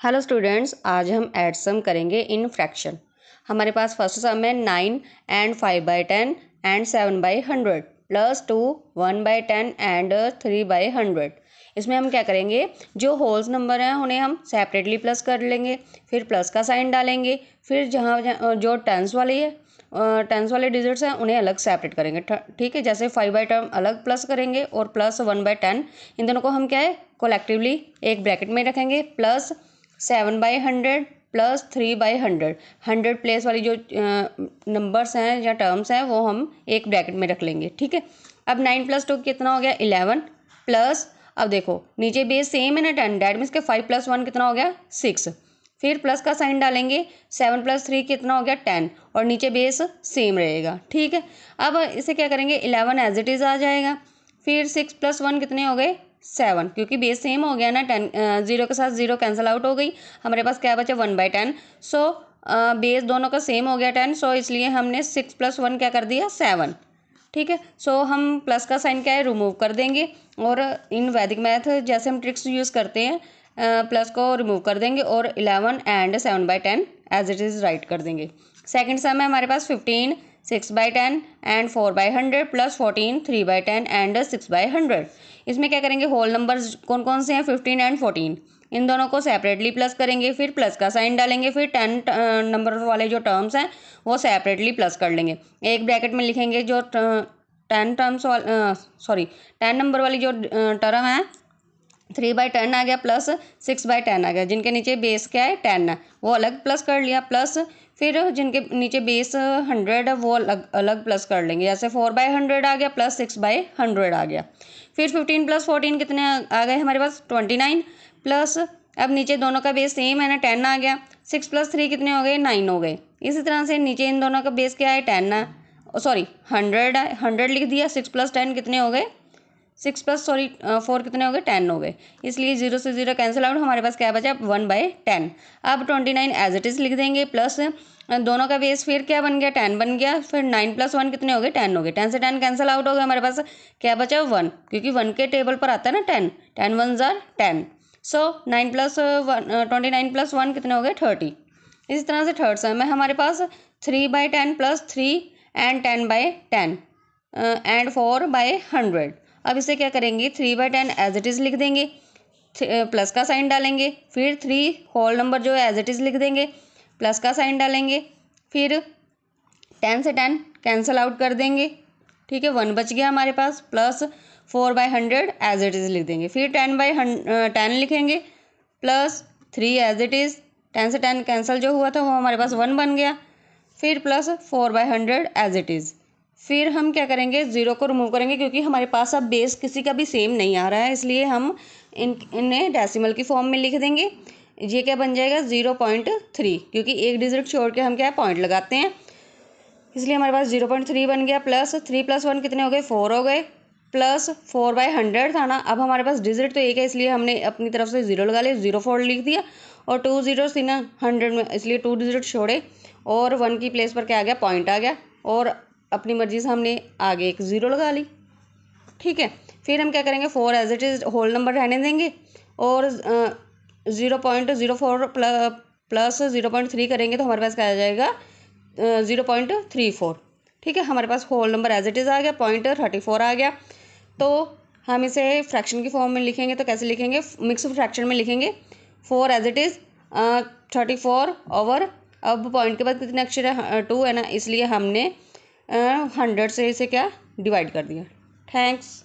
Hello students, आज हम add some करेंगे इन फ्रैक्शन। हमारे पास फर्स्ट सम है 9 एंड 5/10 एंड 7/100 प्लस 2 1/10 एंड 3/100। इसमें हम क्या करेंगे, जो होल्स नंबर हैं उन्हें हम सेपरेटली प्लस कर लेंगे, फिर प्लस का साइन डालेंगे, फिर जहाँ जो टेंस वाले डिजिट्स हैं उन्हें अलग सेपरेट करेंगे। ठीक है, जैसे 5/10 अलग प्लस करेंगे और प्लस 1/10, इन दोनों को हम क्या है कोलेक्टिवली एक ब्रैकेट में रखेंगे, प्लस 7/100 प्लस 3/100। 100 प्लेस वाली जो नंबर्स हैं या टर्म्स हैं वो हम एक ब्रैकेट में रख लेंगे। ठीक है, अब 9 + 2 कितना हो गया 11 प्लस, अब देखो नीचे बेस सेम है ना 10, डैट मीन्स के 5 + 1 कितना हो गया 6। फिर प्लस का साइन डालेंगे, 7 + 3 कितना हो गया 10 और नीचे बेस सेम रहेगा। ठीक है, अब इसे क्या करेंगे 11 एज इट इज़ आ जाएगा, फिर 6 + 1 कितने हो गए 7, क्योंकि बेस सेम हो गया ना 10, 0 के साथ 0 कैंसिल आउट हो गई, हमारे पास क्या बचा 1/10। सो बेस दोनों का सेम हो गया 10, सो इसलिए हमने 6 + 1 क्या कर दिया 7। ठीक है, सो हम प्लस का साइन क्या है रिमूव कर देंगे, और इन वैदिक मैथ जैसे हम ट्रिक्स यूज़ करते हैं प्लस को रिमूव कर देंगे और 11 and 7/10 as it is write कर देंगे। सेकंड सम है हमारे पास 15 6/10 एंड 4/100 प्लस 14 3/10 एंड 6/100। इसमें क्या करेंगे, होल नंबर्स कौन कौन से हैं 15 एंड 14, इन दोनों को सेपरेटली प्लस करेंगे, फिर प्लस का साइन डालेंगे, फिर 10 नंबर वाले जो टर्म्स हैं वो सेपरेटली प्लस कर लेंगे। एक ब्रैकेट में लिखेंगे जो 10 नंबर वाली जो टर्म है 3/10 आ गया प्लस 6/10 आ गया, जिनके नीचे बेस क्या है 10 है वो अलग प्लस कर लिया, प्लस फिर जिनके नीचे बेस 100 है वो अलग अलग प्लस कर लेंगे, जैसे 4/100 आ गया प्लस 6/100 आ गया। फिर 15 + 14 कितने आ गए हमारे पास 29 प्लस, अब नीचे दोनों का बेस सेम है ना 10 आ गया, 6 + 3 कितने हो गए 9 हो गए। इसी तरह से नीचे इन दोनों का बेस क्या है 10 है, सॉरी 100 है, 100 लिख दिया, 6 + 10 कितने हो गए 6 + 4 कितने हो गए 10 हो गए, इसलिए 0 से 0 कैंसिल आउट, हमारे पास क्या बचा 1/10। अब 29 एज इट इज़ लिख देंगे, प्लस दोनों का बेस फिर क्या बन गया 10 बन गया, फिर 9 + 1 कितने हो गए 10 हो गए, 10 से 10 कैंसिल आउट हो गया, हमारे पास क्या बचा 1, क्योंकि 1 के टेबल पर आता है ना 10, 10 1s are 10। सो 29 + 1 कितने हो गए 30। इसी तरह से थर्ड सम है हमारे पास 3/10 प्लस 3 एंड 10/10 एंड 4/100। अब इसे क्या करेंगे 3/10 एज इट इज़ लिख देंगे, प्लस का साइन डालेंगे, फिर 3 होल नंबर जो है एज इट इज़ लिख देंगे, प्लस का साइन डालेंगे, फिर 10 से 10 कैंसिल आउट कर देंगे। ठीक है, 1 बच गया हमारे पास, प्लस 4/100 एज इट इज़ लिख देंगे, फिर 10/10 लिखेंगे, प्लस 3 एज इट इज़, 10 से 10 कैंसिल जो हुआ था वो हमारे पास 1 बन गया, फिर प्लस 4/100 एज इट इज़। फिर हम क्या करेंगे 0 को रिमूव करेंगे, क्योंकि हमारे पास अब बेस किसी का भी सेम नहीं आ रहा है, इसलिए हम इन्हें डेसिमल की फॉर्म में लिख देंगे। ये क्या बन जाएगा 0.3, क्योंकि एक डिजिट छोड़ के हम क्या पॉइंट लगाते हैं, इसलिए हमारे पास 0.3 बन गया, प्लस 3 + 1 कितने हो गए 4 हो गए, प्लस 4/100 था ना, अब हमारे पास डिजिट तो एक है इसलिए हमने अपनी तरफ से 0 लगा लिया, 04 लिख दिया, और 2 0 थी ना 100 में, इसलिए 2 डिजिट छोड़े और 1 की प्लेस पर क्या आ गया पॉइंट आ गया, और अपनी मर्जी से हमने आगे एक 0 लगा ली। ठीक है, फिर हम क्या करेंगे 4 as it is whole number रहने देंगे, और 0.04 प्लस 0.3 करेंगे तो हमारे पास क्या आ जाएगा 0.34। ठीक है, हमारे पास whole number as it is आ गया, 0.34 आ गया। तो हम इसे फ्रैक्शन की फॉर्म में लिखेंगे तो कैसे लिखेंगे, मिक्स फ्रैक्शन में लिखेंगे, 4 एज इट इज़ 34 ओवर, अब पॉइंट के बाद कितने अक्षर है 2 है ना, इसलिए हमने 100 से इसे क्या डिवाइड कर दिया। थैंक्स।